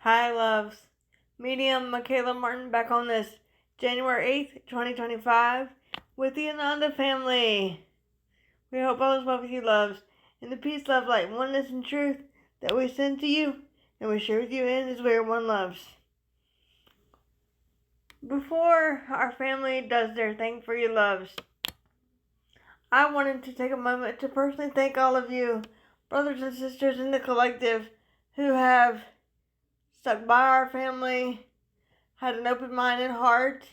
Hi, loves. Medium Mikala Martin back on this January 8th, 2025 with the Ananda family. We hope all is well with you, loves, and the peace, love, light, oneness, and truth that we send to you and we share with you in is where one loves. Before our family does their thing for you, loves, I wanted to take a moment to personally thank all of you, brothers and sisters in the collective, who have stuck by our family, had an open mind and heart,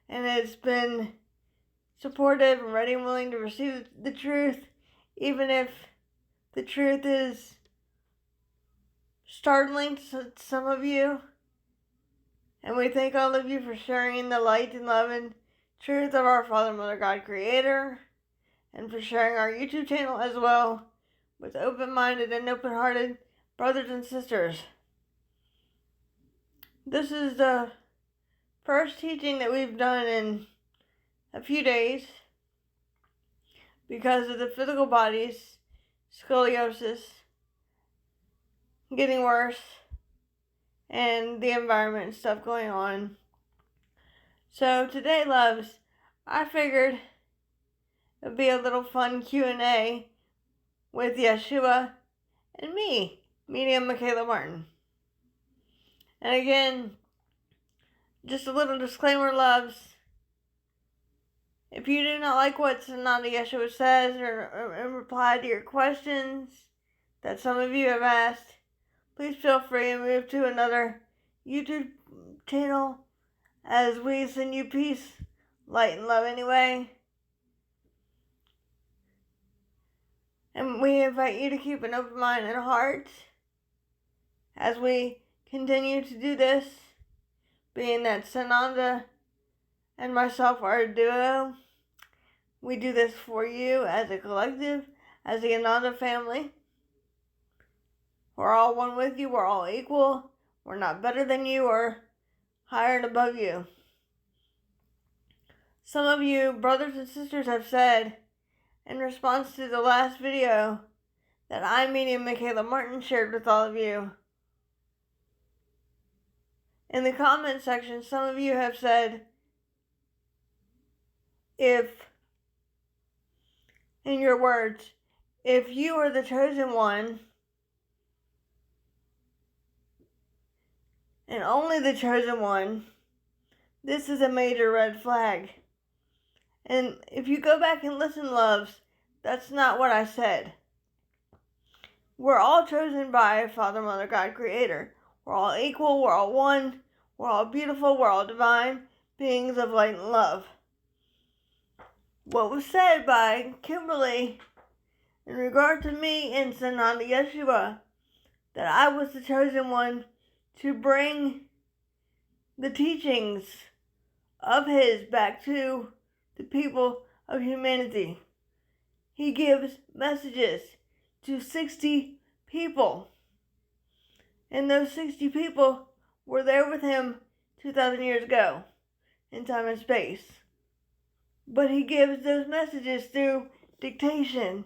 and has been supportive and ready and willing to receive the truth, even if the truth is startling to some of you. And we thank all of you for sharing the light and love and truth of our Father, Mother, God, Creator, and for sharing our YouTube channel as well with open-minded and open-hearted brothers and sisters. This is the first teaching that we've done in a few days because of the physical body's scoliosis getting worse and the environment and stuff going on. So today, loves, I figured it'd be a little fun Q&A with Yeshua and me, Medium Mikala Martin. And again, just a little disclaimer, loves. If you do not like what Sananda Yeshua says or in reply to your questions that some of you have asked, please feel free and move to another YouTube channel as we send you peace, light, and love anyway. And we invite you to keep an open mind and heart as we continue to do this, being that Sananda and myself are a duo. We do this for you as a collective, as the Ananda family. We're all one with you. We're all equal. We're not better than you or higher and above you. Some of you, brothers and sisters, have said in response to the last video that I, Medium Mikala Martin, shared with all of you. In the comment section, some of you have said, in your words, if you are the chosen one, and only the chosen one, this is a major red flag. And if you go back and listen, loves, that's not what I said. We're all chosen by Father, Mother, God, Creator. We're all equal, we're all one, we're all beautiful, we're all divine beings of light and love. What was said by Kimberly in regard to me and Sananda Yeshua, that I was the chosen one to bring the teachings of His back to the people of humanity. He gives messages to 60 people. And those 60 people were there with Him 2,000 years ago in time and space. But He gives those messages through dictation,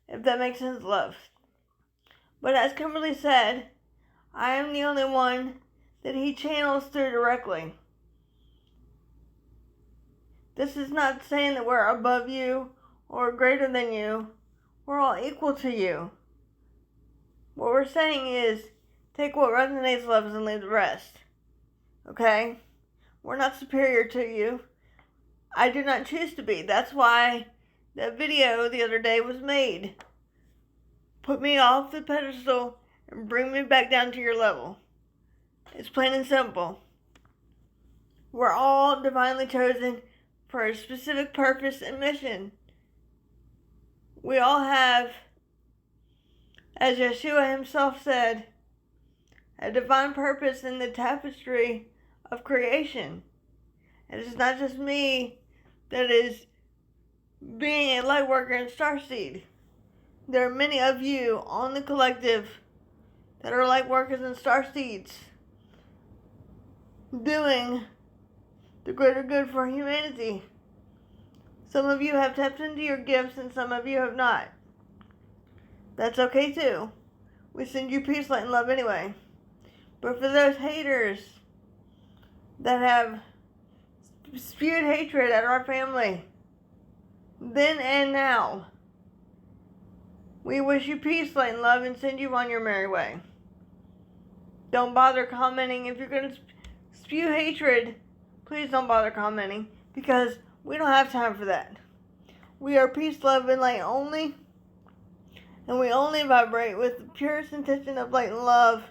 if that makes sense, love. But as Kimberly said, I am the only one that He channels through directly. This is not saying that we're above you or greater than you. We're all equal to you. What we're saying is, take what resonates, loves, and leave the rest. Okay? We're not superior to you. I do not choose to be. That's why that video the other day was made. Put me off the pedestal and bring me back down to your level. It's plain and simple. We're all divinely chosen for a specific purpose and mission. We all have, as Yeshua Himself said, a divine purpose in the tapestry of creation. And it's not just me that is being a light worker in Starseed. There are many of you on the collective that are light workers in Starseeds, doing the greater good for humanity. Some of you have tapped into your gifts and some of you have not. That's okay too. We send you peace, light, and love anyway. But for those haters that have spewed hatred at our family, then and now, we wish you peace, light, and love, and send you on your merry way. Don't bother commenting. If you're going to spew hatred, please don't bother commenting, because we don't have time for that. We are peace, love, and light only, and we only vibrate with the purest intention of light and love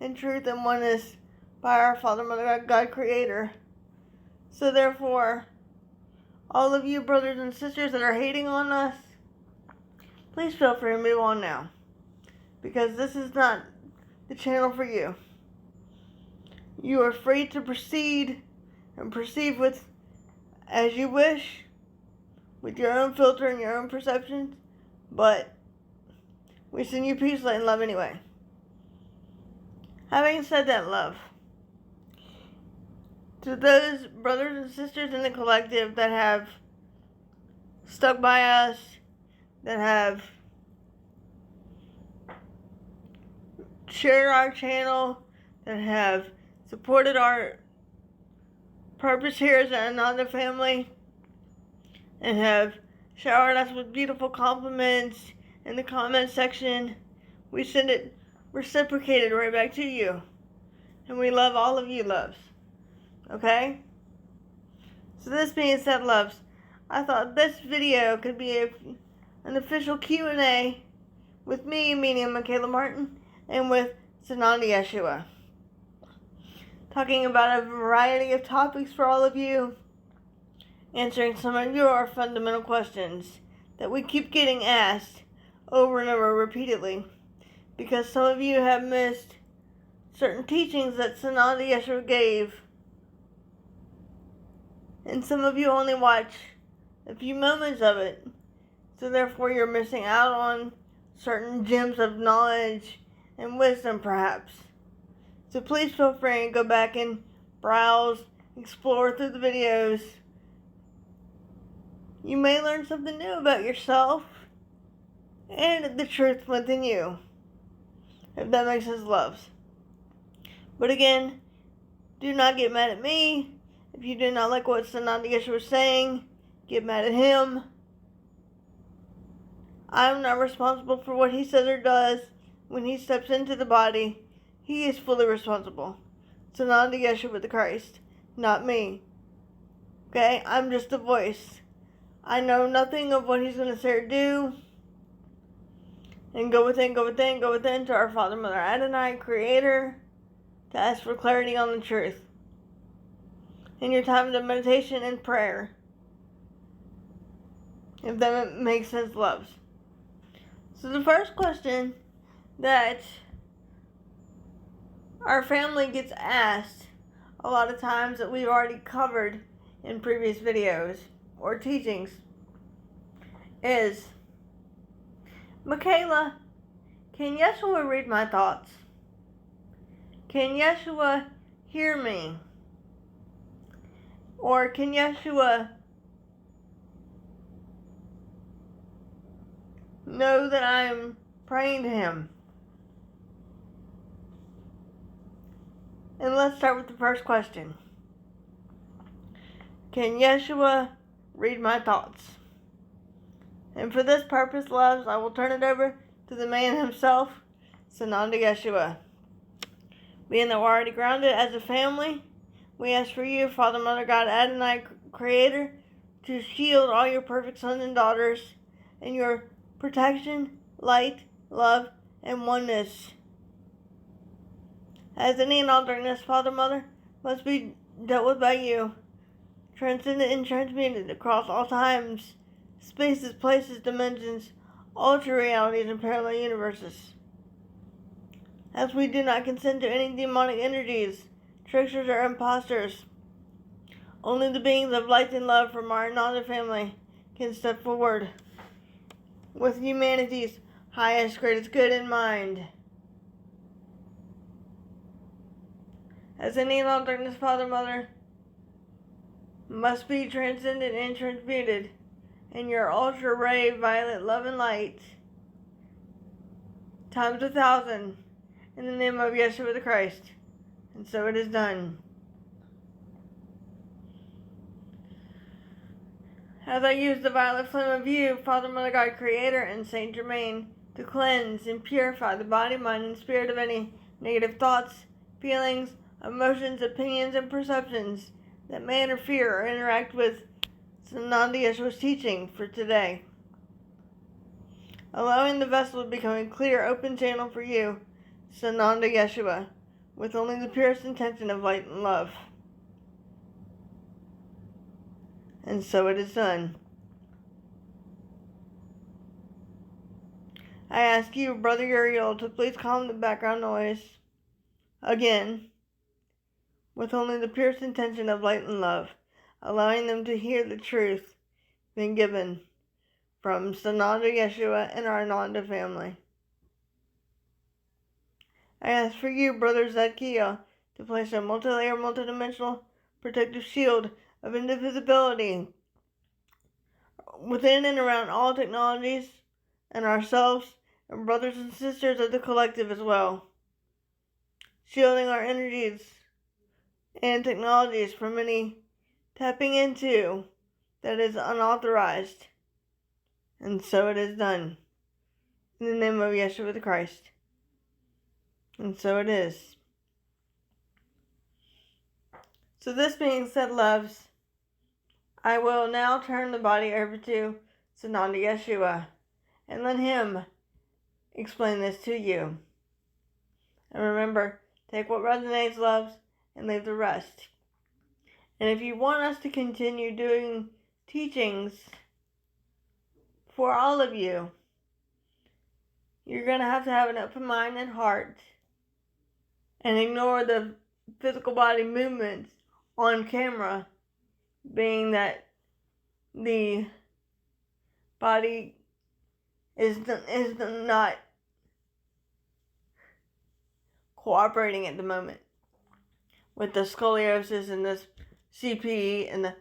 and truth and oneness by our Father, Mother, God, Creator. So therefore, all of you brothers and sisters that are hating on us, please feel free to move on now, because this is not the channel for you. You are free to proceed and perceive with as you wish, with your own filter and your own perceptions, but we send you peace, light, and love anyway. Having said that, love, to those brothers and sisters in the collective that have stuck by us, that have shared our channel, that have supported our purpose here as an Ananda family, and have showered us with beautiful compliments in the comment section, we send it reciprocated right back to you. And we love all of you, loves. Okay? So this being said, loves, I thought this video could be an official Q&A with me, meaning Mikala Martin, and with Sananda Yeshua, talking about a variety of topics for all of you, answering some of your fundamental questions that we keep getting asked over and over repeatedly, because some of you have missed certain teachings that Sananda Yeshua gave, and some of you only watch a few moments of it, so therefore you're missing out on certain gems of knowledge and wisdom, perhaps. So please feel free and go back and browse, explore through the videos. You may learn something new about yourself and the truth within you, if that makes sense, loves. But again, do not get mad at me. If you do not like what Sananda Yeshua was saying, get mad at him. I'm not responsible for what he says or does when he steps into the body. He is fully responsible. Sananda Yeshua with the Christ, not me. Okay? I'm just a voice. I know nothing of what he's going to say or do. And go within to our Father, Mother, Adonai, Creator, to ask for clarity on the truth. In your time of meditation and prayer. If that makes sense, loves. So the first question that our family gets asked a lot of times, that we've already covered in previous videos or teachings, is, Mikala, can Yeshua read my thoughts? Can Yeshua hear me? Or can Yeshua know that I'm praying to him? And let's start with the first question. Can Yeshua read my thoughts? And for this purpose, loves, I will turn it over to the man himself, Sananda Yeshua. Being that we're already grounded as a family, we ask for you, Father, Mother, God, Adonai, Creator, to shield all your perfect sons and daughters in your protection, light, love, and oneness. As any and all darkness, Father, Mother, must be dealt with by you, transcended and transmuted across all times, spaces, places, dimensions, ultra realities, and parallel universes. As we do not consent to any demonic energies, tricksters, or imposters, only the beings of light and love from our Ananda family can step forward with humanity's highest, greatest good in mind. As any and all darkness, Father, Mother, must be transcended and transmuted in your ultra ray, violet, love, and light, times 1,000, in the name of Yeshua the Christ. And so it is done. As I use the violet flame of you, Father, Mother, God, Creator, and Saint Germain, to cleanse and purify the body, mind, and spirit of any negative thoughts, feelings, emotions, opinions, and perceptions that may interfere or interact with Sananda Yeshua's teaching for today. Allowing the vessel to become a clear, open channel for you, Sananda Yeshua, with only the purest intention of light and love. And so it is done. I ask you, Brother Uriel, to please calm the background noise again, with only the purest intention of light and love, allowing them to hear the truth being given from Sananda Yeshua and our Ananda family. I ask for you, Brother Zadkiel, to place a multi-layer, multidimensional protective shield of indivisibility within and around all technologies and ourselves and brothers and sisters of the collective as well, shielding our energies and technologies from any tapping into that is unauthorized. And so it is done. In the name of Yeshua the Christ. And so it is. So this being said, loves, I will now turn the body over to Sananda Yeshua and let him explain this to you. And remember, take what resonates, loves, and leave the rest. And if you want us to continue doing teachings for all of you, you're going to have an open mind and heart and ignore the physical body movements on camera, being that the body is not cooperating at the moment with the scoliosis and this CP and the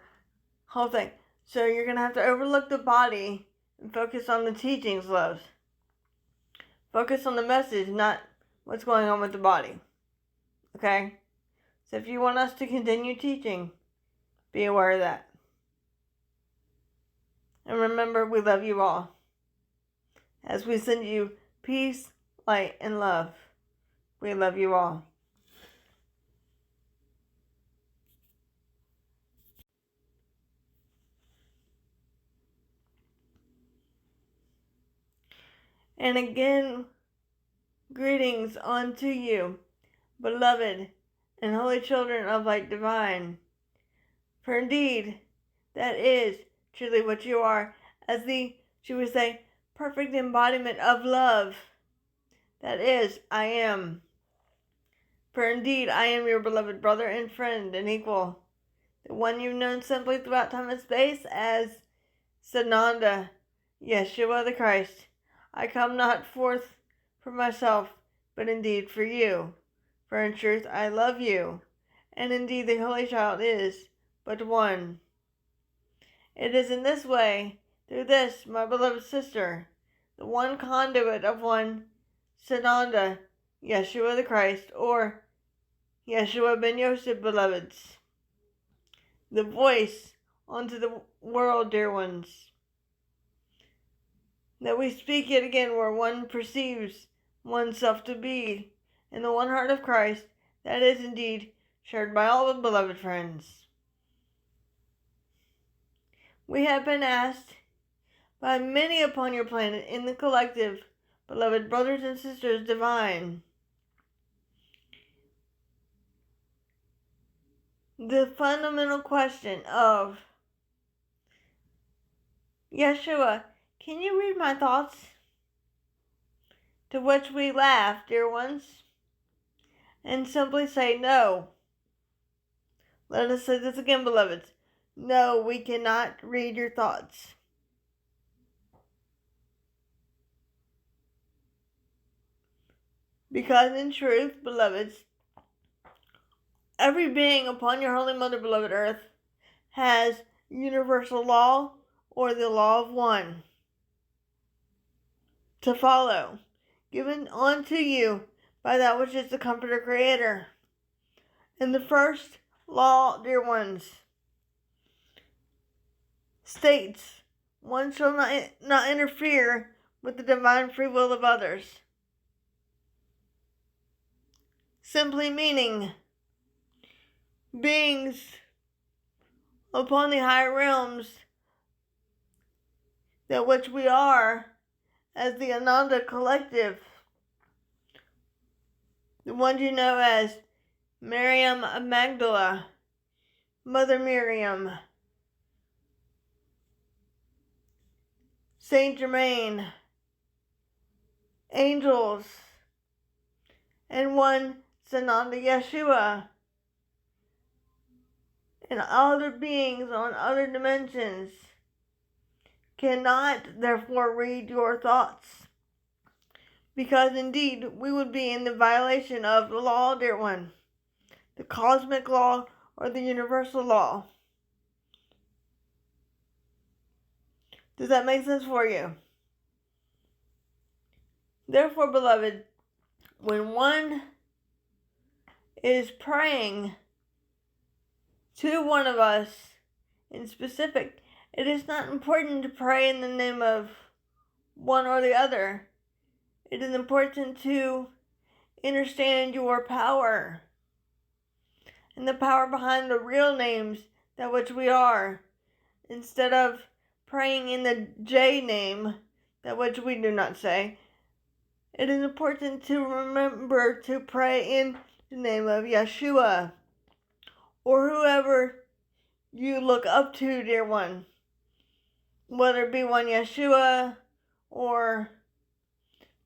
whole thing. So you're going to have to overlook the body and focus on the teachings, loves. Focus on the message, not what's going on with the body. Okay? So if you want us to continue teaching, be aware of that. And remember, we love you all. As we send you peace, light, and love, we love you all. And again, greetings unto you, beloved and holy children of light divine. For indeed, that is truly what you are, as the, should we say, perfect embodiment of love. That is, I am. For indeed, I am your beloved brother and friend and equal, the one you've known simply throughout time and space as Sananda, Yeshua the Christ. I come not forth for myself, but indeed for you. For in truth I love you, and indeed the Holy Child is but one. It is in this way, through this, my beloved sister, the one conduit of one Sananda, Yeshua the Christ, or Yeshua ben Yosef, beloveds, the voice unto the world, dear ones, that we speak yet again where one perceives oneself to be in the one heart of Christ, that is indeed shared by all the beloved friends. We have been asked by many upon your planet in the collective, beloved brothers and sisters divine, the fundamental question of, Yeshua, can you read my thoughts? To which we laugh, dear ones, and simply say no. Let us say this again, beloveds. No, we cannot read your thoughts. Because in truth, beloveds, every being upon your Holy Mother, beloved Earth, has universal law or the law of one to follow, given unto you by that which is the Comforter Creator. And the first law, dear ones, states, one shall not interfere with the divine free will of others. Simply meaning, beings upon the higher realms, that which we are as the Ananda Collective, the ones you know as Miriam of Magdala, Mother Miriam, Saint Germain, angels, and one Sananda Yeshua, and other beings on other dimensions cannot therefore read your thoughts, because indeed we would be in the violation of the law, dear one, the cosmic law or the universal law. Does that make sense for you? Therefore, beloved, when one is praying to one of us in specific, it is not important to pray in the name of one or the other. It is important to understand your power and the power behind the real names that which we are, instead of praying in the J name that which we do not say. It is important to remember to pray in the name of Yeshua, or whoever you look up to, dear one, whether it be one Yeshua or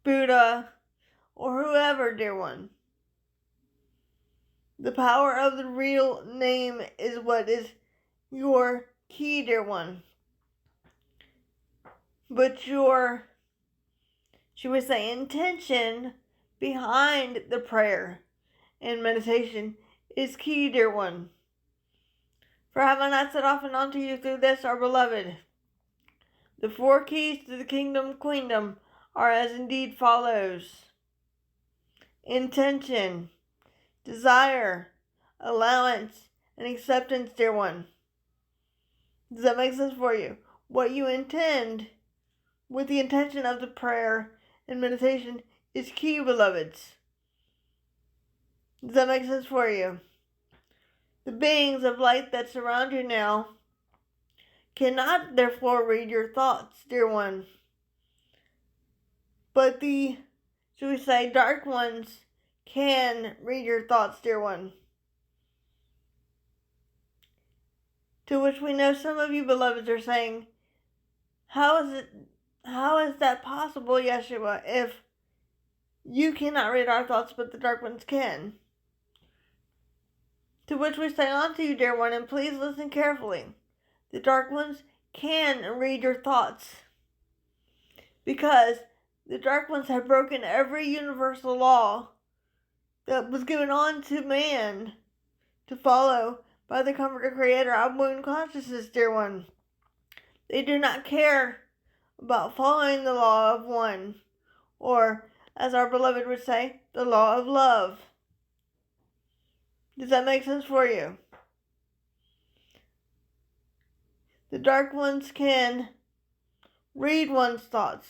Buddha or whoever, dear one. The power of the real name is what is your key, dear one. But your, should we say, intention behind the prayer and meditation is key, dear one. For have I not said often unto you through this, our beloved, the 4 keys to the kingdom queendom are as indeed follows: intention, desire, allowance, and acceptance, dear one. Does that make sense for you? What you intend with the intention of the prayer and meditation is key, beloveds. Does that make sense for you? The beings of light that surround you now cannot therefore read your thoughts, dear one. But the, should we say, dark ones can read your thoughts, dear one. To which we know some of you beloveds are saying, how is that possible, Yeshua, if you cannot read our thoughts but the dark ones can? To which we say unto you, dear one, and please listen carefully, the dark ones can read your thoughts, because the dark ones have broken every universal law that was given on to man to follow by the Comforter Creator of Moon Consciousness, dear one. They do not care about following the law of one, or, as our beloved would say, the law of love. Does that make sense for you? The dark ones can read one's thoughts.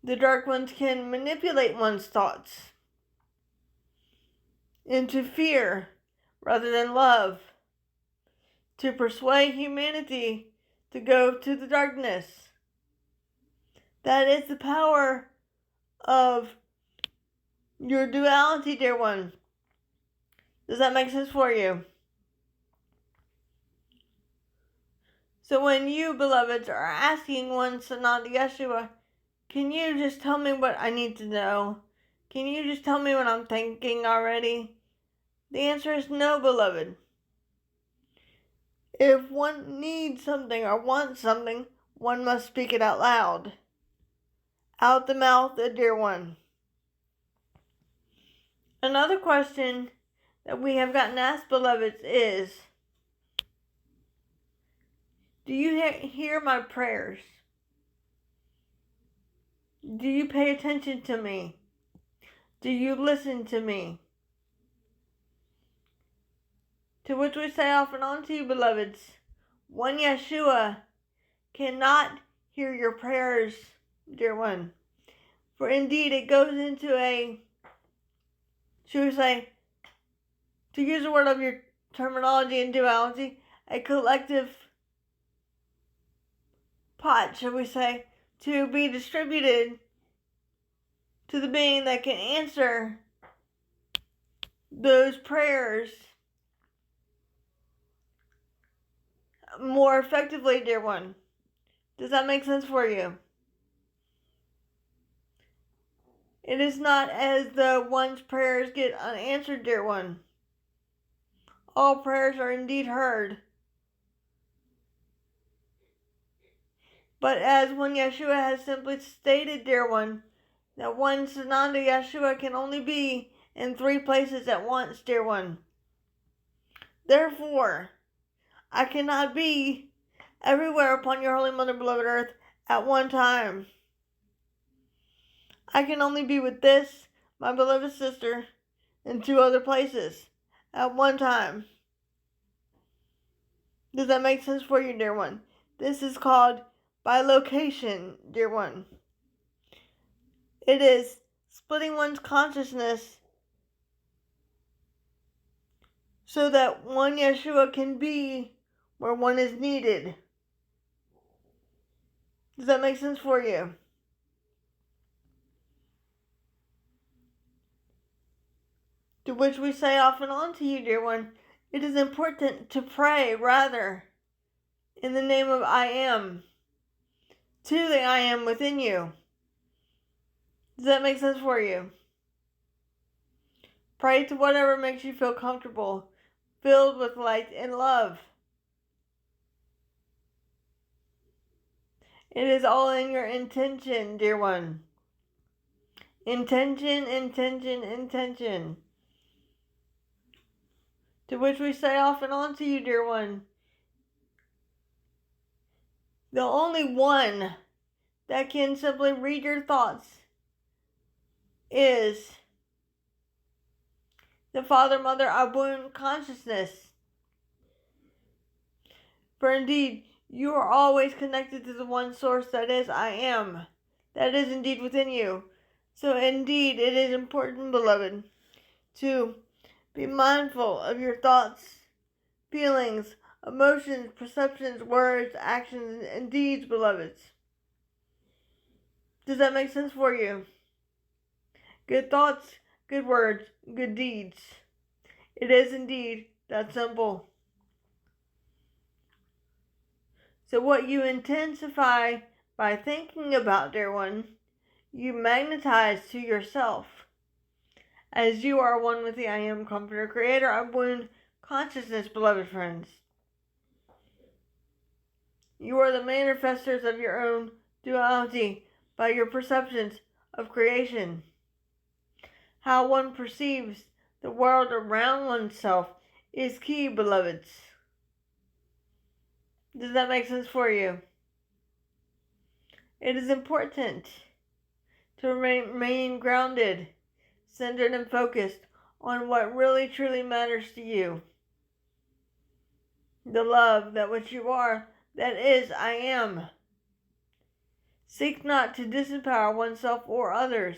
The dark ones can manipulate one's thoughts into fear rather than love, to persuade humanity to go to the darkness. That is the power of your duality, dear one. Does that make sense for you? So when you, beloveds, are asking one Sananda Yeshua, can you just tell me what I need to know? Can you just tell me what I'm thinking already? The answer is no, beloved. If one needs something or wants something, one must speak it out loud. Out the mouth, a dear one. Another question that we have gotten asked, beloveds, is, do you hear my prayers? Do you pay attention to me? Do you listen to me? To which we say off and on to you, beloveds, one Yeshua cannot hear your prayers, dear one. For indeed it goes into a, should we say, to use a word of your terminology and duality, a collective pot, shall we say, to be distributed to the being that can answer those prayers more effectively, dear one. Does that make sense for you? It is not as though one's prayers get unanswered, dear one. All prayers are indeed heard. But as one Yeshua has simply stated, dear one, that one Sananda Yeshua can only be in 3 places at once, dear one. Therefore, I cannot be everywhere upon your holy mother, beloved earth, at one time. I can only be with this, my beloved sister, in 2 other places at one time. Does that make sense for you, dear one? This is called bilocation, dear one. It is splitting one's consciousness so that one Yeshua can be where one is needed. Does that make sense for you? To which we say off and on to you, dear one, it is important to pray rather in the name of I am, to the I am within you. Does that make sense for you? Pray to whatever makes you feel comfortable, filled with light and love. It is all in your intention, dear one. Intention, intention, intention. To which we say off and on to you, dear one, the only one that can simply read your thoughts is the Father, Mother, Abun consciousness. For indeed, you are always connected to the one source that is I am, that is indeed within you. So indeed, it is important, beloved, to be mindful of your thoughts, feelings, emotions, perceptions, words, actions, and deeds, beloveds. Does that make sense for you? Good thoughts, good words, good deeds. It is indeed that simple. So what you intensify by thinking about, dear one, you magnetize to yourself. As you are one with the I Am Comforter, Creator of Wound Consciousness, beloved friends. You are the manifestors of your own duality by your perceptions of creation. How one perceives the world around oneself is key, beloveds. Does that make sense for you? It is important to remain grounded, centered, and focused on what really truly matters to you. The love that which you are, that is I am. Seek not to disempower oneself or others,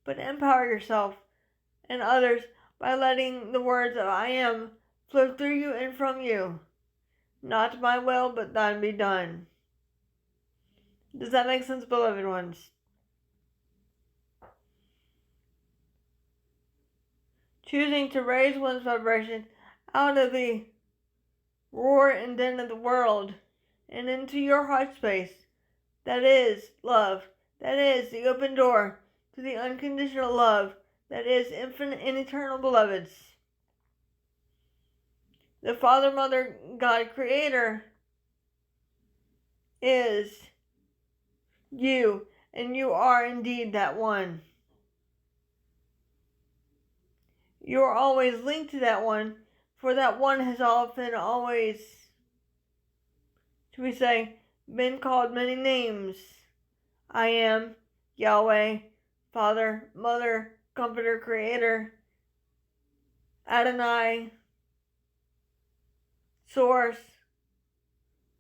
but empower yourself and others by letting the words of I am flow through you and from you. Not my will, but thine be done. Does that make sense, beloved ones? Choosing to raise one's vibration out of the roar and din of the world and into your heart space. That is love. That is the open door to the unconditional love that is infinite and eternal, beloveds. The Father, Mother, God, Creator is you, and you are indeed that one. You are always linked to that one, for that one has often always, should we say, been called many names. I am, Yahweh, Father, Mother, Comforter, Creator, Adonai, Source,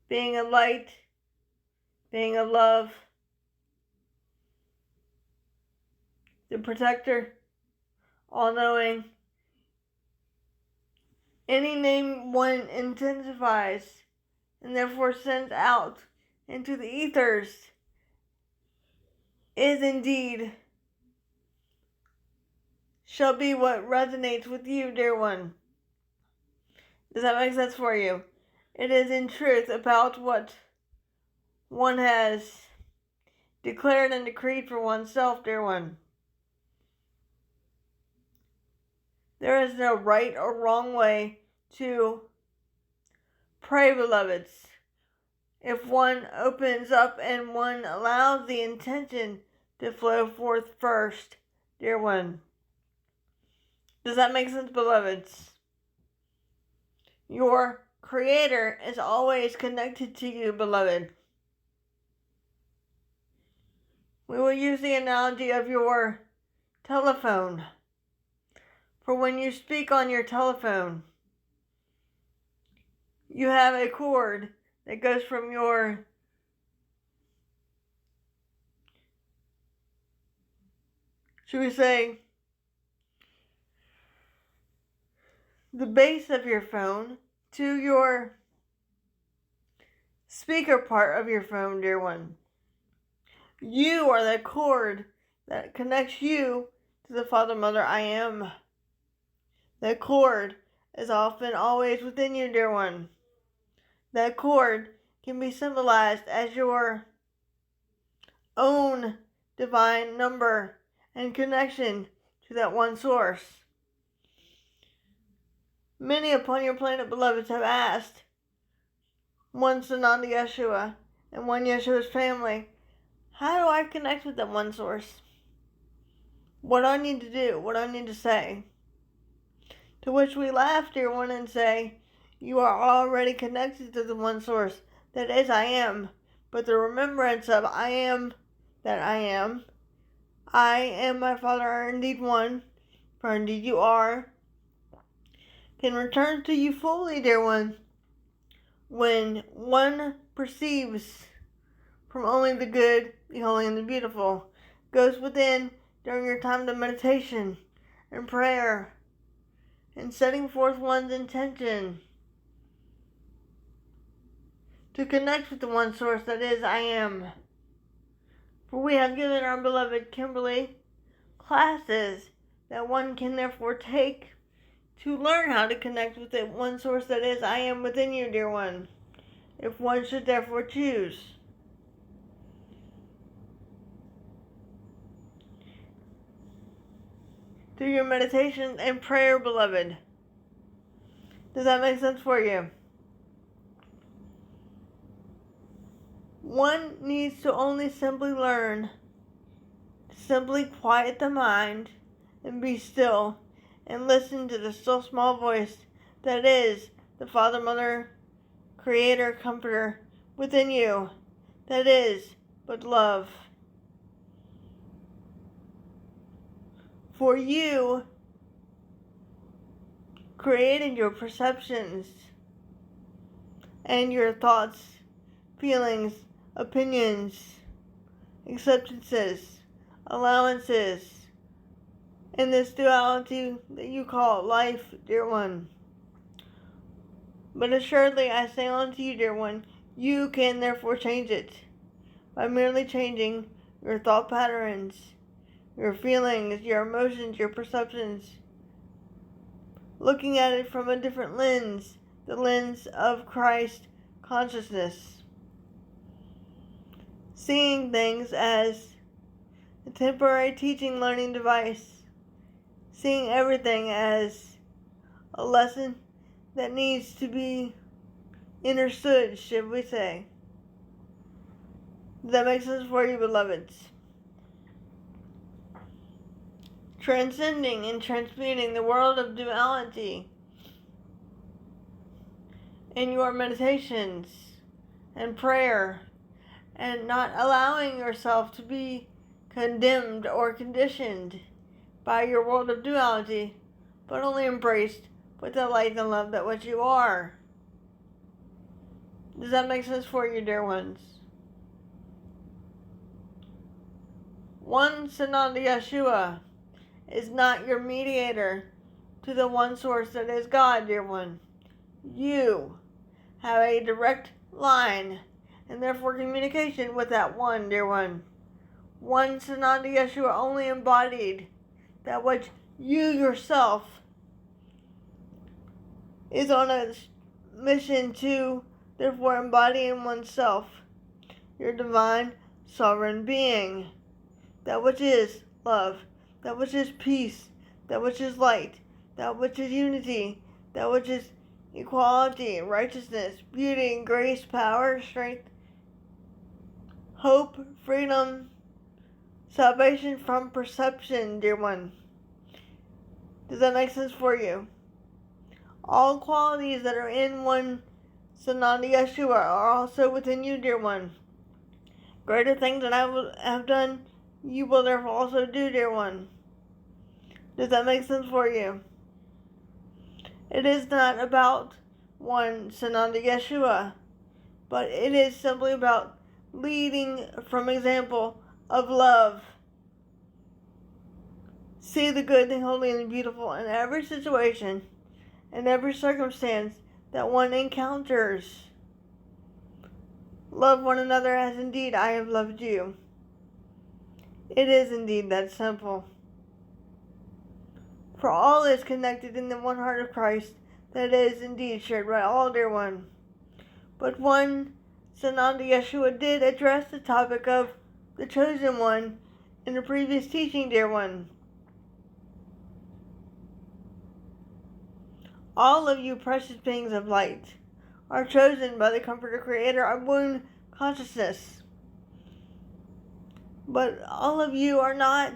being of light, being of love, the Protector, all-knowing. Any name one intensifies and therefore sends out into the ethers is indeed, shall be what resonates with you, dear one. Does that make sense for you? It is in truth about what one has declared and decreed for oneself, dear one. There is no right or wrong way to pray, beloveds. If one opens up and one allows the intention to flow forth first, dear one. Does that make sense, beloveds? Your Creator is always connected to you, beloved. We will use the analogy of your telephone. For when you speak on your telephone, you have a cord that goes from your should we say the base of your phone to your speaker part of your phone, dear one. You are the cord that connects you to the Father, Mother, I am. That cord is often always within you, dear one. That cord can be symbolized as your own divine number and connection to that one source. Many upon your planet, beloveds, have asked one Sananda Yeshua and one Yeshua's family, how do I connect with that one source? What do I need to do? What do I need to say? To which we laugh, dear one, and say, you are already connected to the one source that is I am, but the remembrance of I am that I am my Father are indeed one, for indeed you are, can return to you fully, dear one, when one perceives from only the good, the holy, and the beautiful, goes within during your time of meditation and prayer, and setting forth one's intention to connect with the one source that is I am. For we have given our beloved Kimberly classes that one can therefore take to learn how to connect with the one source that is I am within you, dear one, if one should therefore choose. Through your meditation and prayer, beloved. Does that make sense for you? One needs to only simply learn to simply quiet the mind and be still and listen to the still small voice that is the Father, Mother, Creator, Comforter within you, that is but love. For you created your perceptions and your thoughts, feelings, opinions, acceptances, allowances, in this duality that you call life, dear one. But assuredly I say unto you, dear one, you can therefore change it by merely changing your thought patterns, your feelings, your emotions, your perceptions, looking at it from a different lens, the lens of Christ consciousness, seeing things as a temporary teaching learning device, seeing everything as a lesson that needs to be understood, should we say. Does that make sense for you, beloveds? Transcending and transmuting the world of duality in your meditations and prayer, and not allowing yourself to be condemned or conditioned by your world of duality, but only embraced with the light and love that which you are. Does that make sense for you, dear ones? One Sananda Yeshua is not your mediator to the one source that is God, dear one. You have a direct line and therefore communication with that one, dear one. One Sananda Yeshua only embodied that which you yourself is on a mission to, therefore embodying oneself, your divine sovereign being, that which is love, that which is peace, that which is light, that which is unity, that which is equality, righteousness, beauty, grace, power, strength, hope, freedom, salvation from perception, dear one. Does that make sense for you? All qualities that are in one Sananda Yeshua are also within you, dear one. Greater things than I have done, you will therefore also do, dear one. Does that make sense for you? It is not about one Sananda Yeshua, but it is simply about leading from example of love. See the good, the holy, and the beautiful in every situation and every circumstance that one encounters. Love one another as indeed I have loved you. It is indeed that simple. For all is connected in the one heart of Christ that is indeed shared by all, dear one. But one Sananda Yeshua did address the topic of the chosen one in the previous teaching, dear one. All of you precious beings of light are chosen by the Comforter Creator of one consciousness. But all of you are not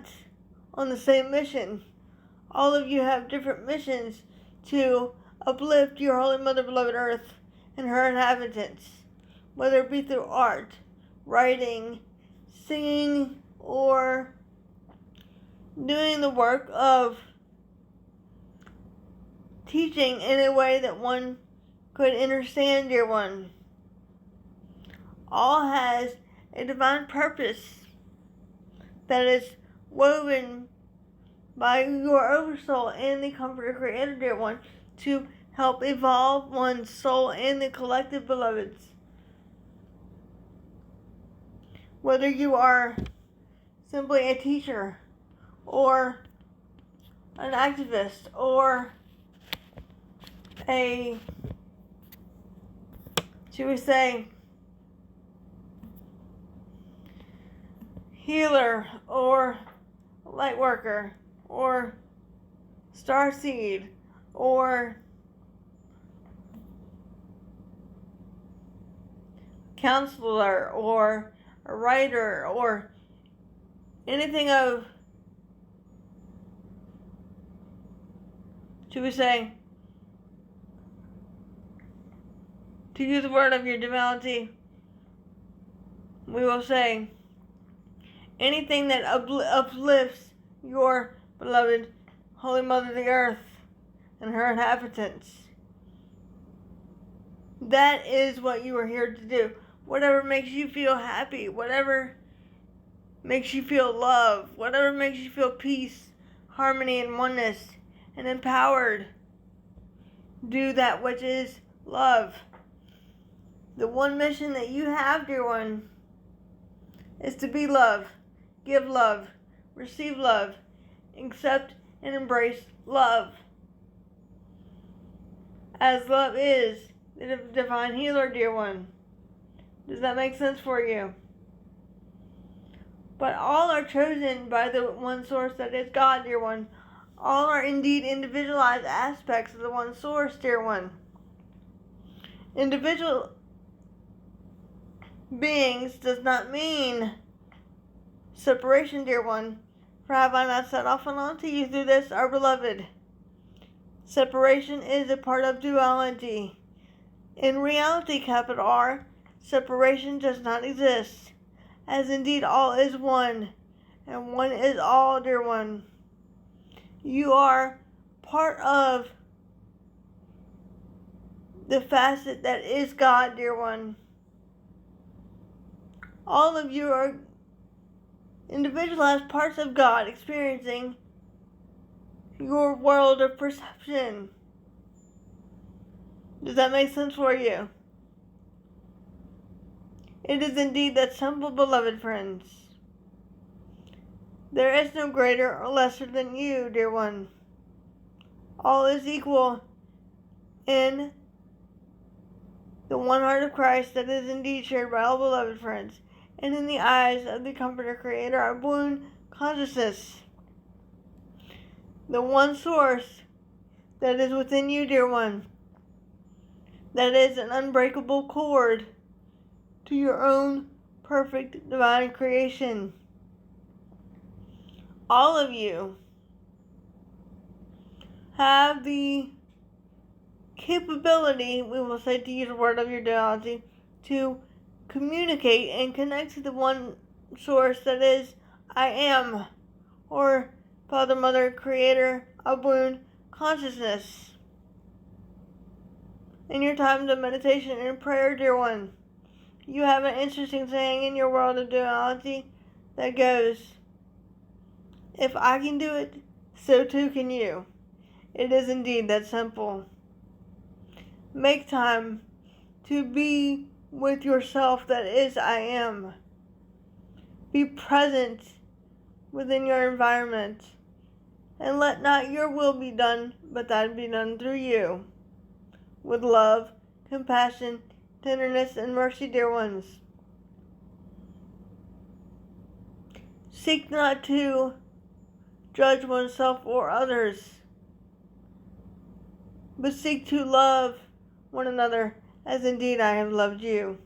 on the same mission. All of you have different missions to uplift your Holy Mother Beloved Earth and her inhabitants, whether it be through art, writing, singing, or doing the work of teaching in a way that one could understand, dear one. All has a divine purpose that is woven by your oversoul and the Comforter Creator, dear one, to help evolve one's soul and the collective beloveds. Whether you are simply a teacher, or an activist, or a, should we say, healer, or light worker, or starseed, or counselor, or a writer, or anything of, should we say, to use the word of your divinity, we will say, anything that uplifts your beloved Holy Mother the Earth and her inhabitants. That is what you are here to do. Whatever makes you feel happy, whatever makes you feel love, whatever makes you feel peace, harmony, and oneness, and empowered. Do that which is love. The one mission that you have, dear one, is to be love, give love, receive love, accept and embrace love. As love is the divine healer, dear one. Does that make sense for you? But all are chosen by the one source that is God, dear one. All are indeed individualized aspects of the one source, dear one. Individual beings does not mean separation, dear one. For have I not said often unto you through this, our beloved? Separation is a part of duality. In reality, capital R, separation does not exist, as indeed all is one, and one is all, dear one. You are part of the facet that is God, dear one. All of you are individualized parts of God experiencing your world of perception. Does that make sense for you? It is indeed that simple, beloved friends. There is no greater or lesser than you, dear one. All is equal in the one heart of Christ that is indeed shared by all beloved friends, and in the eyes of the Comforter, Creator, our balloon consciousness. The one source that is within you, dear one, that is an unbreakable cord to your own perfect divine creation. All of you have the capability, we will say, to use a word of your duality, to communicate and connect to the one source that is I am, or Father, Mother, Creator, Abun, consciousness. In your times of meditation and prayer, dear one, you have an interesting saying in your world of duality that goes, if I can do it, so too can you. It is indeed that simple. Make time to be with yourself that is I am. Be present within your environment, and let not your will be done, but that be done through you, with love, compassion, tenderness, and mercy, dear ones. Seek not to judge oneself or others, but seek to love one another as indeed I have loved you.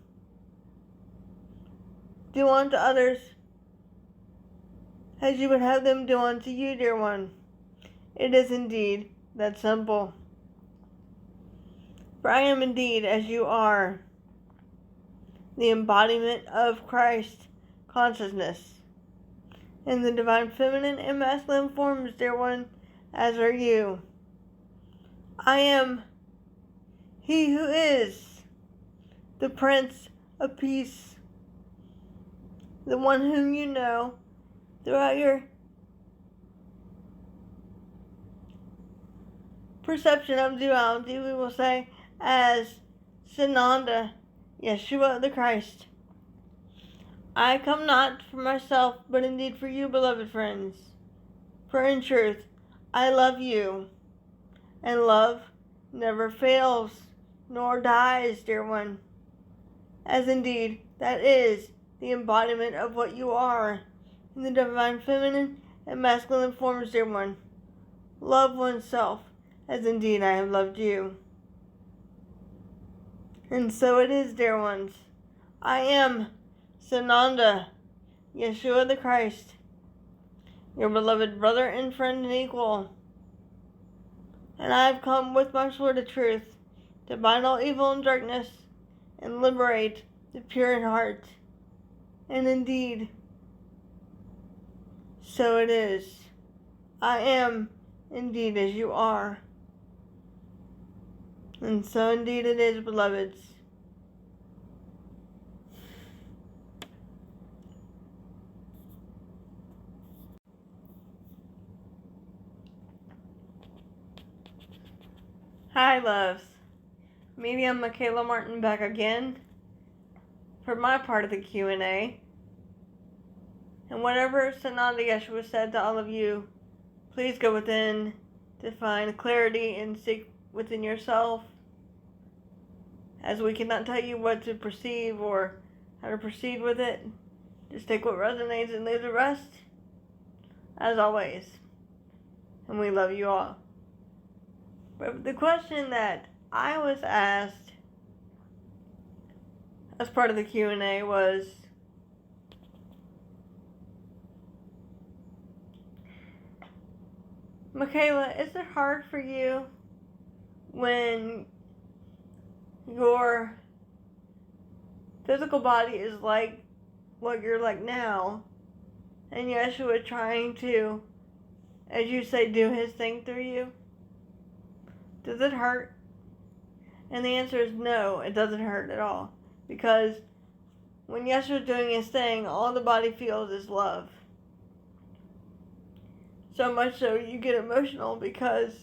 Do unto others as you would have them do unto you, dear one. It is indeed that simple. For I am indeed as you are, the embodiment of Christ consciousness, in the divine feminine and masculine forms, dear one, as are you. I am he who is the Prince of Peace, the one whom you know throughout your perception of duality, we will say, as Sananda, Yeshua the Christ. I come not for myself, but indeed for you, beloved friends. For in truth, I love you, and love never fails, nor dies, dear one. As indeed, that is the embodiment of what you are, in the divine feminine and masculine forms, dear one. Love oneself, as indeed I have loved you. And so it is, dear ones. I am Sananda, Yeshua the Christ, your beloved brother and friend and equal. And I have come with my sword of truth to bind all evil and darkness and liberate the pure in heart. And indeed, so it is. I am indeed as you are. And so indeed it is, beloveds. Hi, loves. Medium Mikala Martin back again for my part of the Q&A. And whatever Sananda Yeshua said to all of you, please go within to find clarity and seek within yourself, as we cannot tell you what to perceive or how to proceed with it. Just take what resonates and leave the rest, as always. And we love you all. But the question that I was asked as part of the Q&A was, Mikala, is it hard for you when your physical body is like what you're like now, and Yeshua trying to as you say, do His thing through you? Does it hurt? And the answer is no, it doesn't hurt at all. Because when Yeshua is doing His thing, all the body feels is love. So much so you get emotional because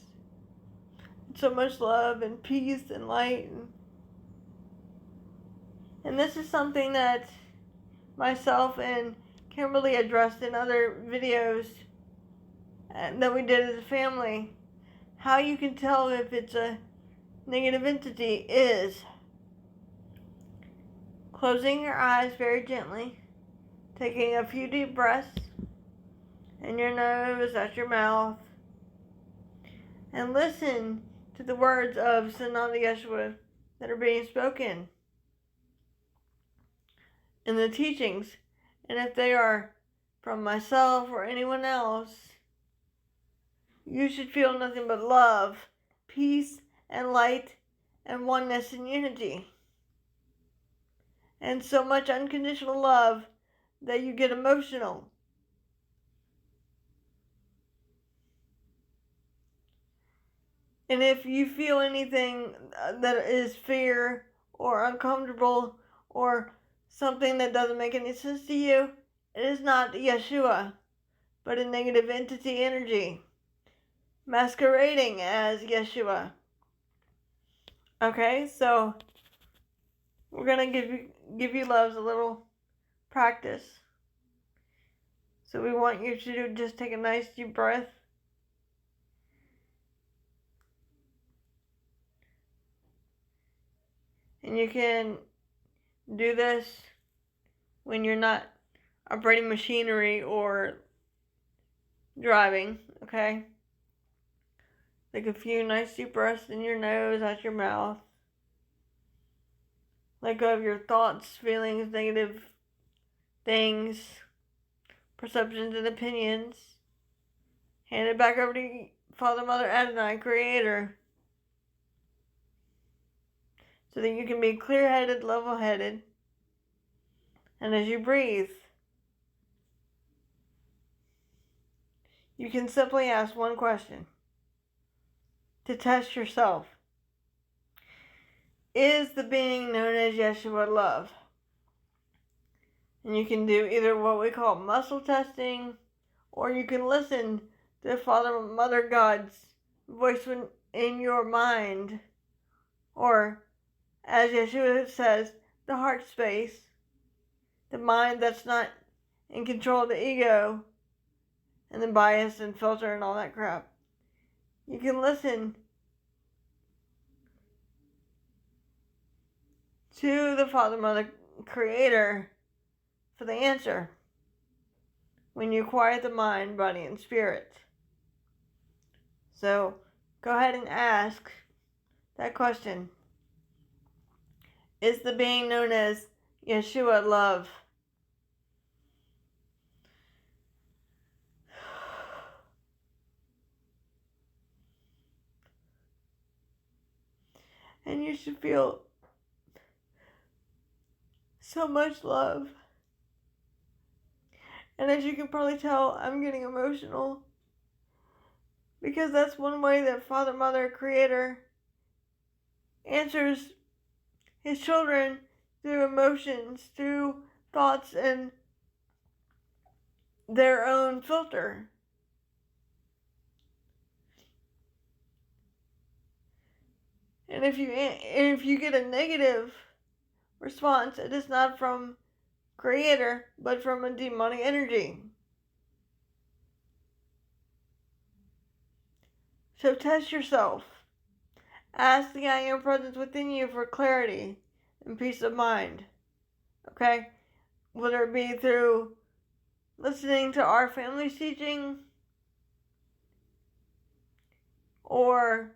it's so much love and peace and light. And this is something that myself and Kimberly addressed in other videos that we did as a family. How you can tell if it's a negative entity is closing your eyes very gently, taking a few deep breaths in your nose, out your mouth, and listen to the words of Sananda Yeshua that are being spoken in the teachings. And if they are from myself or anyone else, you should feel nothing but love, peace, and light, and oneness and unity. And so much unconditional love that you get emotional. And if you feel anything that is fear or uncomfortable or something that doesn't make any sense to you, it is not Yeshua, but a negative entity energy masquerading as Yeshua. Okay, so we're going to give you loves a little practice. So we want you to just take a nice deep breath. And you can do this when you're not operating machinery or driving, okay? Take a few nice deep breaths in your nose, out your mouth. Let go of your thoughts, feelings, negative things, perceptions, and opinions. Hand it back over to Father, Mother, Adonai, Creator, so that you can be clear-headed, level-headed. And as you breathe, you can simply ask one question to test yourself. Is the being known as Yeshua love? And you can do either what we call muscle testing, or you can listen to Father, Mother, God's voice in your mind, or as Yeshua says, the heart space, the mind that's not in control of the ego and the bias and filter and all that crap. You can listen to the Father, Mother, Creator for the answer when you quiet the mind, body, and spirit. So go ahead and ask that question. Is the being known as Yeshua love? And you should feel so much love. And as you can probably tell, I'm getting emotional. Because that's one way that Father, Mother, Creator answers His children through emotions, through thoughts, and their own filter. And if you get a negative response, it is not from Creator, but from a demonic energy. So test yourself. Ask the I Am Presence within you for clarity and peace of mind. Okay? Whether it be through listening to our family's teaching, or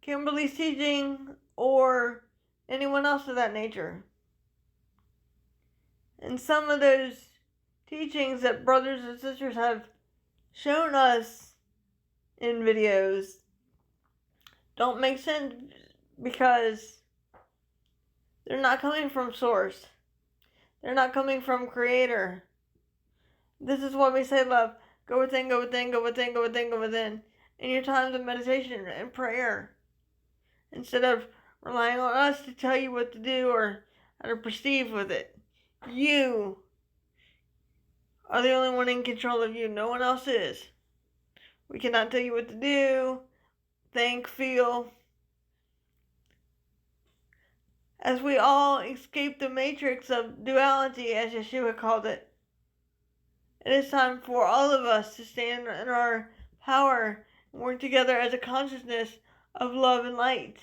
Kimberly's teaching, or anyone else of that nature. And some of those teachings that brothers and sisters have shown us in videos don't make sense because they're not coming from source. They're not coming from Creator. This is why we say love Go within, go within, go within, go within, go within. In your times of meditation and prayer. Instead of relying on us to tell you what to do or how to perceive with it. You are the only one in control of you. No one else is. We cannot tell you what to do, think, feel. As we all escape the matrix of duality, as Yeshua called it, it is time for all of us to stand in our power and work together as a consciousness of love and light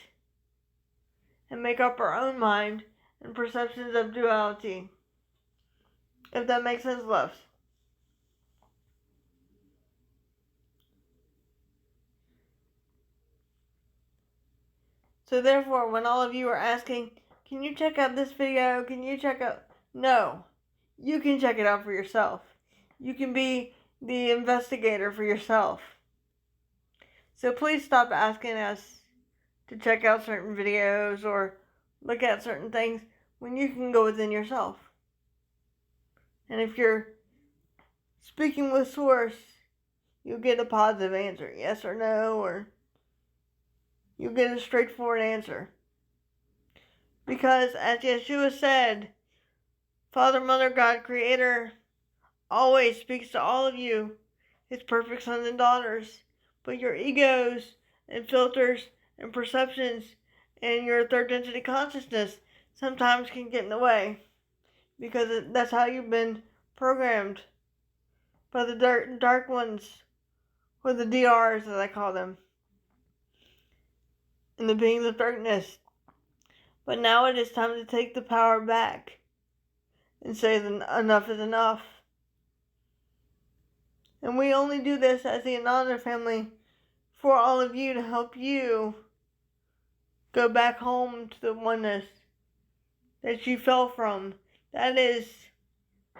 and make up our own mind and perceptions of duality. If that makes sense, loves. So therefore, when all of you are asking, can you check out this video? Can you check out... No. You can check it out for yourself. You can be the investigator for yourself. So please stop asking us to check out certain videos or look at certain things when you can go within yourself. And if you're speaking with Source, you'll get a positive answer, yes or no, or you'll get a straightforward answer. Because as Yeshua said, Father, Mother, God, Creator, always speaks to all of you, His perfect sons and daughters. But your egos and filters and perceptions and your third density consciousness sometimes can get in the way. Because that's how you've been programmed by the dark ones, or the DRs as I call them, and the beings of darkness. But now it is time to take the power back and say that enough is enough. And we only do this as the Ananda family for all of you to help you go back home to the oneness that you fell from. That is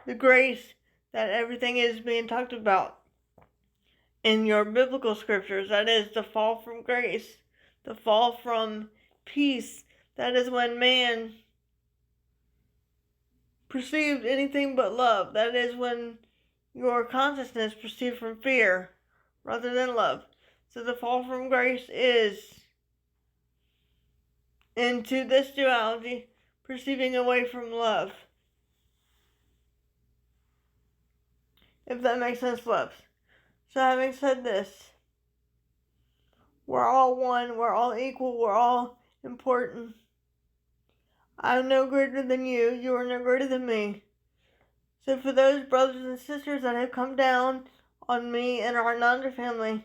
the grace that everything is being talked about in your biblical scriptures. That is the fall from grace, the fall from peace. That is when man perceived anything but love. That is when your consciousness perceived from fear rather than love. So the fall from grace is into this duality, perceiving away from love. If that makes sense, loves. So having said this, we're all one, we're all equal, we're all important. I'm no greater than you, you are no greater than me. So for those brothers and sisters that have come down on me and our Nanda family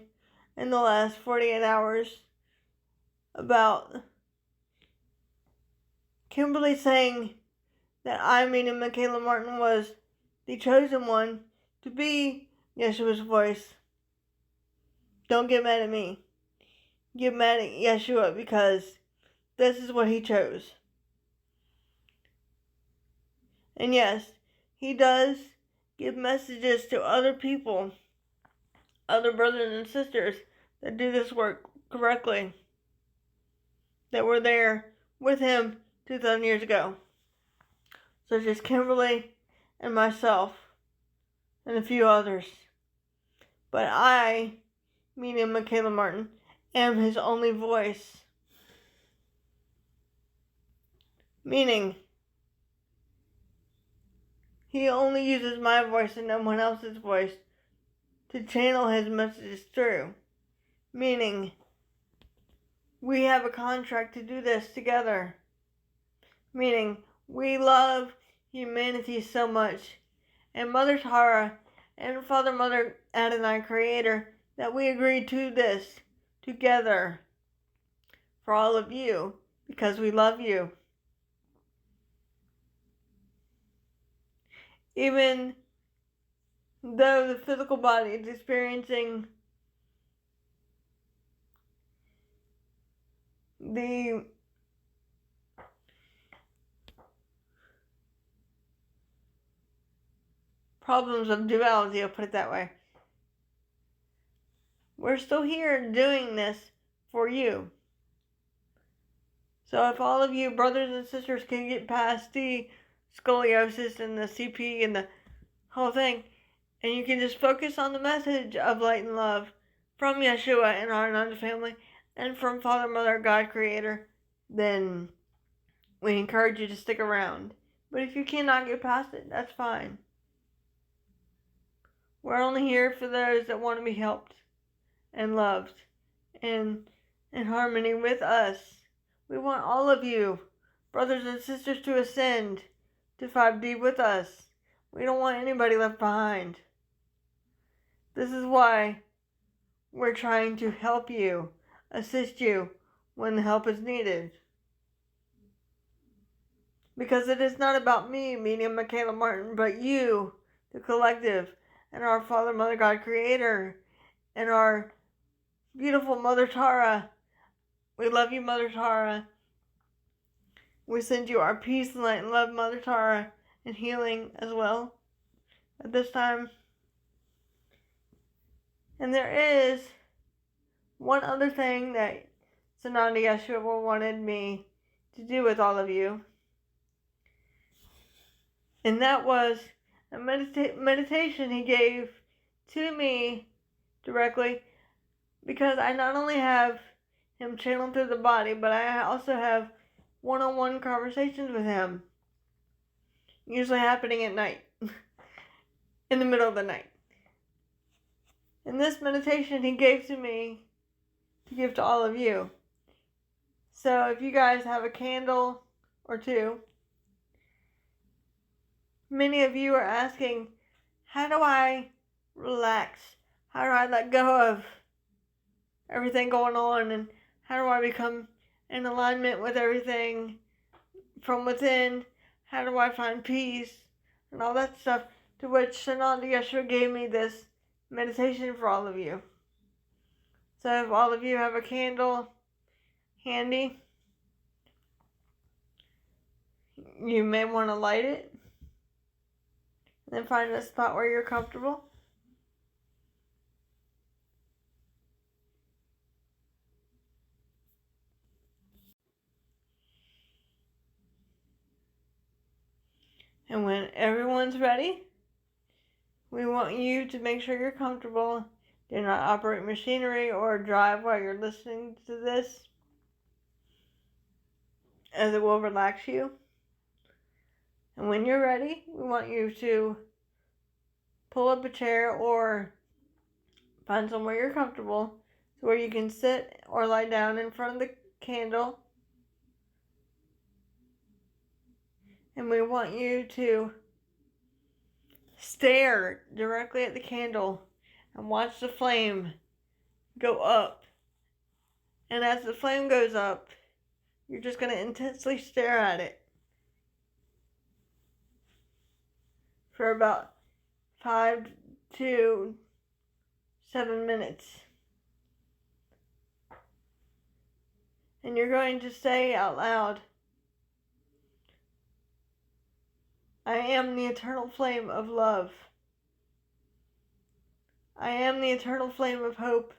in the last 48 hours about Kimberly saying that I, meaning Mikala Martin, was the chosen one to be Yeshua's voice. Don't get mad at me. Get mad at Yeshua because this is what he chose. And yes, he does give messages to other people, other brothers and sisters that do this work correctly, that were there with him 2,000 years ago, such as Kimberly and myself and a few others. But I, meaning Mikala Martin, am his only voice. Meaning, he only uses my voice and no one else's voice to channel his messages through. Meaning, we have a contract to do this together. Meaning, we love humanity so much, and Mother Tara and Father, Mother Adonai Creator, that we agreed to this together for all of you because we love you. Even though the physical body is experiencing the problems of duality, I'll put it that way, we're still here doing this for you. So if all of you brothers and sisters can get past the scoliosis and the CP and the whole thing, and you can just focus on the message of light and love from Yeshua and our Ananda family and from Father, Mother, God, Creator, then we encourage you to stick around. But if you cannot get past it, that's fine. We're only here for those that want to be helped and loved and in harmony with us. We want all of you, brothers and sisters, to ascend to 5D with us. We don't want anybody left behind. This is why we're trying to help you, assist you when the help is needed. Because it is not about me, meaning Mikala Martin, but you, the collective, and our Father, Mother, God, Creator, and our beautiful Mother Tara. We love you, Mother Tara. We send you our peace, light, and love, Mother Tara, and healing as well at this time. And there is one other thing that Sananda Yeshua wanted me to do with all of you. And that was a meditation he gave to me directly, because I not only have him channeled through the body, but I also have one-on-one conversations with him, usually happening at night, in the middle of the night. And this meditation he gave to me to give to all of you. So if you guys have a candle or two, many of you are asking, how do I relax? How do I let go of everything going on? And how do I become in alignment with everything from within? How do I find peace? And all that stuff, to which Sananda Yeshua gave me this meditation for all of you. So if all of you have a candle handy, you may want to light it. And then find a spot where you're comfortable. And when everyone's ready, we want you to make sure you're comfortable. Do not operate machinery or drive while you're listening to this, as it will relax you. And when you're ready, we want you to pull up a chair or find somewhere you're comfortable, so where you can sit or lie down in front of the candle. And we want you to stare directly at the candle and watch the flame go up. And as the flame goes up, you're just going to intensely stare at it for about 5 to 7 minutes. And you're going to say out loud, I am the eternal flame of love. I am the eternal flame of hope.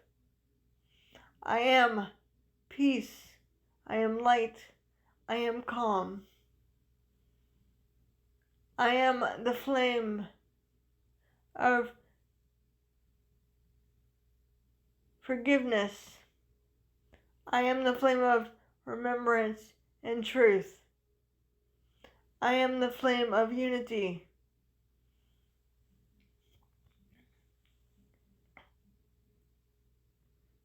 I am peace. I am light. I am calm. I am the flame of forgiveness. I am the flame of remembrance and truth. I am the flame of unity.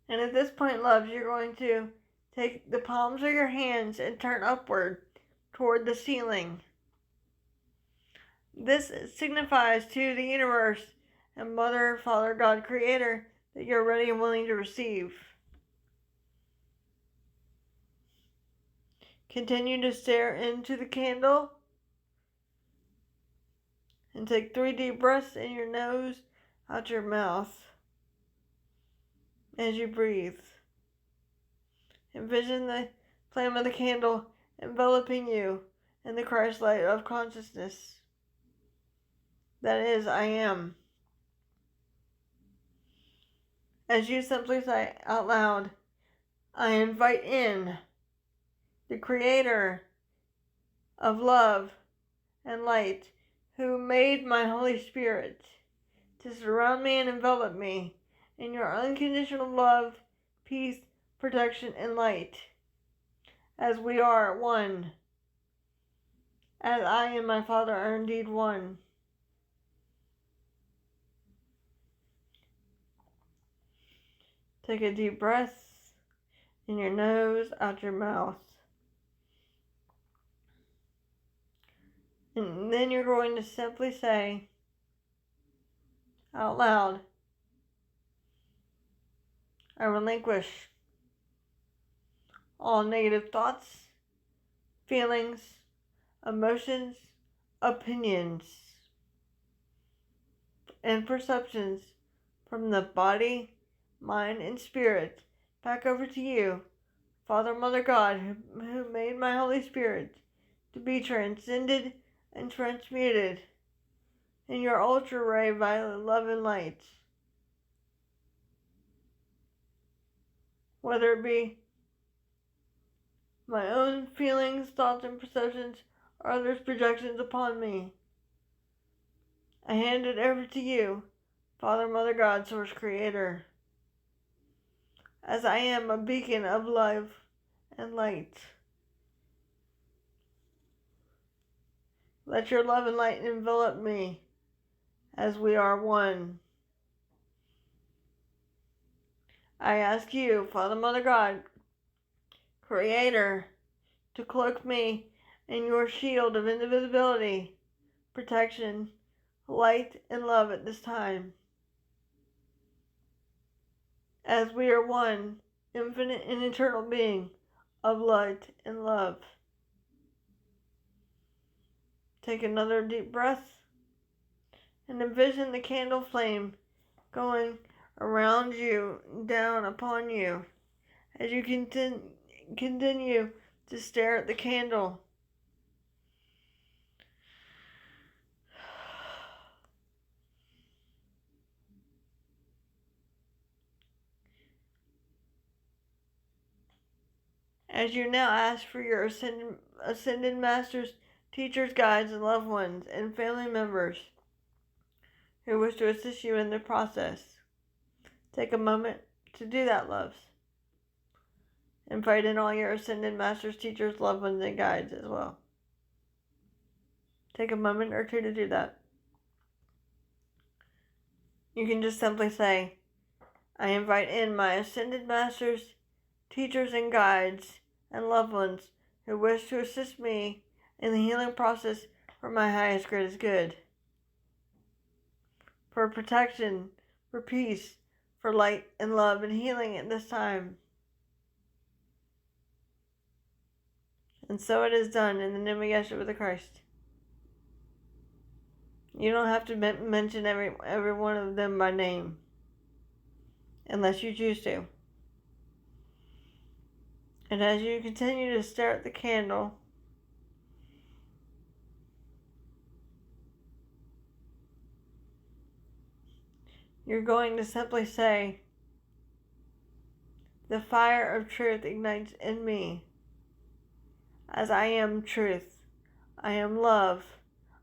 And at this point, loves, you're going to take the palms of your hands and turn upward toward the ceiling. This signifies to the universe and Mother, Father, God, Creator, that you're ready and willing to receive. Continue to stare into the candle and take 3 deep breaths in your nose, out your mouth as you breathe. Envision the flame of the candle enveloping you in the Christ light of consciousness. That is, I am. As you simply say out loud, I invite in the Creator of love and light, who made my Holy Spirit to surround me and envelop me in your unconditional love, peace, protection, and light, as we are one, as I and my Father are indeed one. Take a deep breath in your nose, out your mouth. And then you're going to simply say out loud, I relinquish all negative thoughts, feelings, emotions, opinions, and perceptions from the body, mind, and spirit back over to you, Father, Mother, God, who made my Holy Spirit to be transcended and transmuted in your ultra ray violet love and light. Whether it be my own feelings, thoughts, and perceptions, or others' projections upon me, I hand it over to you, Father, Mother, God, Source, Creator, as I am a beacon of love and light. Let your love and light envelop me as we are one. I ask you, Father, Mother, God, Creator, to cloak me in your shield of invisibility, protection, light, and love at this time. As we are one, infinite and eternal being of light and love. Take another deep breath and envision the candle flame going around you, down upon you, as you continue to stare at the candle. As you now ask for your ascended masters, teachers, guides, and loved ones, and family members who wish to assist you in the process. Take a moment to do that, loves. Invite in all your ascended masters, teachers, loved ones, and guides as well. Take a moment or two to do that. You can just simply say, I invite in my ascended masters, teachers, and guides, and loved ones who wish to assist me in the healing process for my highest, greatest good. For protection, for peace, for light and love and healing at this time. And so it is done in the name of Yeshua the Christ. You don't have to mention every one of them by name, unless you choose to. And as you continue to stare at the candle, you're going to simply say, the fire of truth ignites in me, as I am truth, I am love,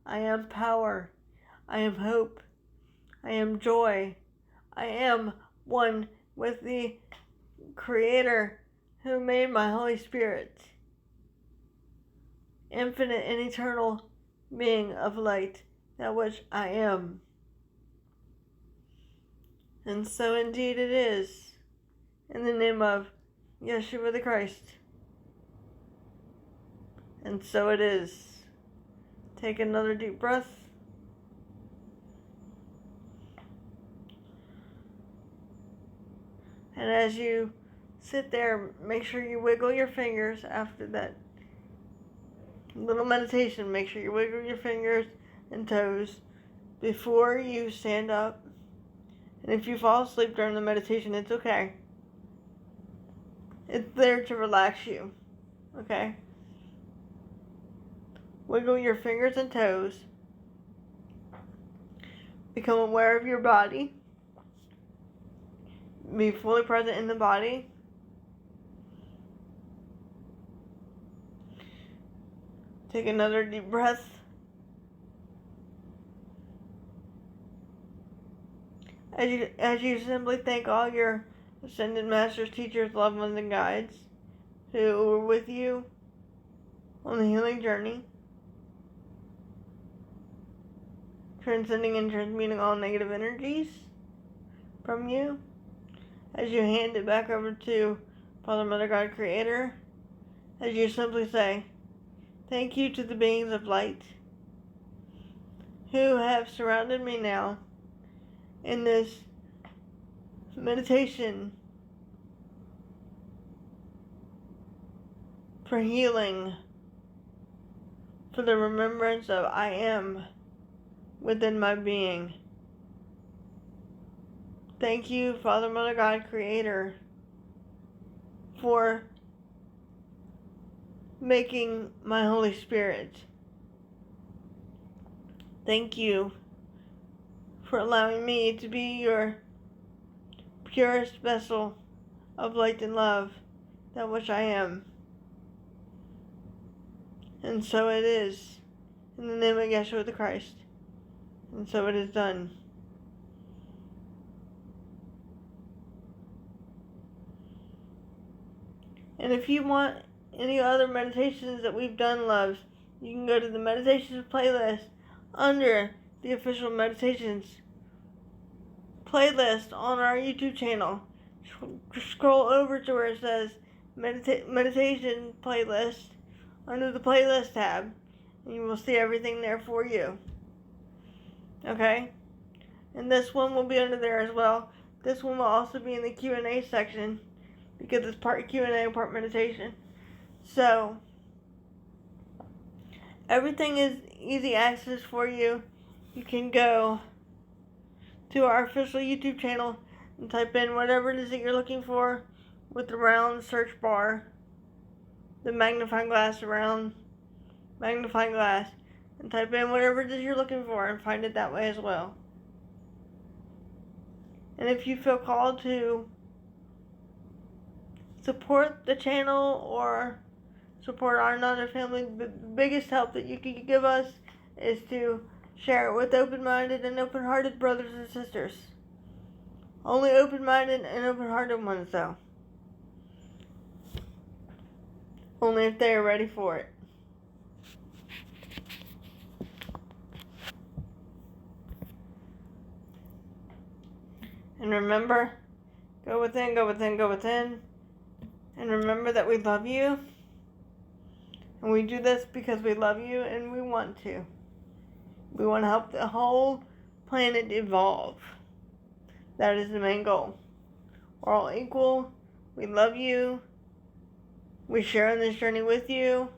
I am power, I am hope, I am joy, I am one with the Creator who made my Holy Spirit, infinite and eternal being of light, that which I am. And so indeed it is, in the name of Yeshua the Christ. And so it is. Take another deep breath. And as you sit there, make sure you wiggle your fingers after that little meditation. Make sure you wiggle your fingers and toes before you stand up. And if you fall asleep during the meditation, it's okay. It's there to relax you. Okay? Wiggle your fingers and toes. Become aware of your body. Be fully present in the body. Take another deep breath. As you simply thank all your ascended masters, teachers, loved ones, and guides who were with you on the healing journey, transcending and transmuting all negative energies from you, as you hand it back over to Father, Mother, God, Creator, as you simply say, thank you to the beings of light who have surrounded me now in this meditation for healing, for the remembrance of I am within my being. Thank you, Father, Mother, God, Creator, for making my Holy Spirit. Thank you for allowing me to be your purest vessel of light and love, that which I am. And so it is, in the name of Yeshua the Christ. And so it is done. And if you want any other meditations that we've done, loves, you can go to the meditations playlist under the official meditations playlist on our YouTube channel. Scroll over to where it says meditation playlist under the playlist tab, and you will see everything there for you. Okay? And this one will be under there as well. This one will also be in the Q&A section because it's part Q&A and part meditation. So, everything is easy access for you. You can go to our official YouTube channel and type in whatever it is that you're looking for with the round search bar, the magnifying glass around magnifying glass, and type in whatever it is you're looking for and find it that way as well. And if you feel called to support the channel or support our Nana family, the biggest help that you can give us is to share it with open-minded and open-hearted brothers and sisters. Only open-minded and open-hearted ones, though. Only if they are ready for it. And remember, go within, go within, go within. And remember that we love you. And we do this because we love you and we want to. We want to help the whole planet evolve. That is the main goal. We're all equal. We love you. We share in this journey with you.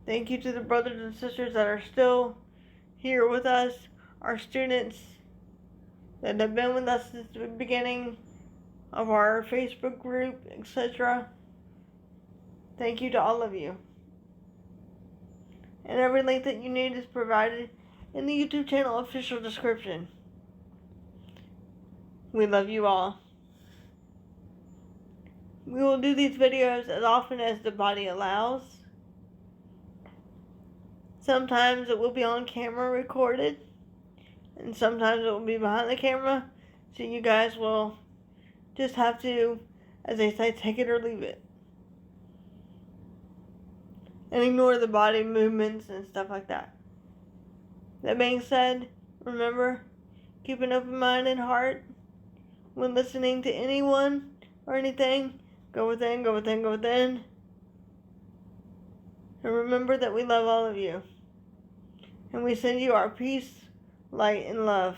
Thank you to the brothers and sisters that are still here with us, our students that have been with us since the beginning of our Facebook group, etc. Thank you to all of you. And every link that you need is provided in the YouTube channel official description. We love you all. We will do these videos as often as the body allows. Sometimes it will be on camera recorded, and sometimes it will be behind the camera, so you guys will just have to, as they say, take it or leave it. And ignore the body movements and stuff like that. That being said, remember, keep an open mind and heart when listening to anyone or anything. Go within, go within, go within. And remember that we love all of you. And we send you our peace, light, and love.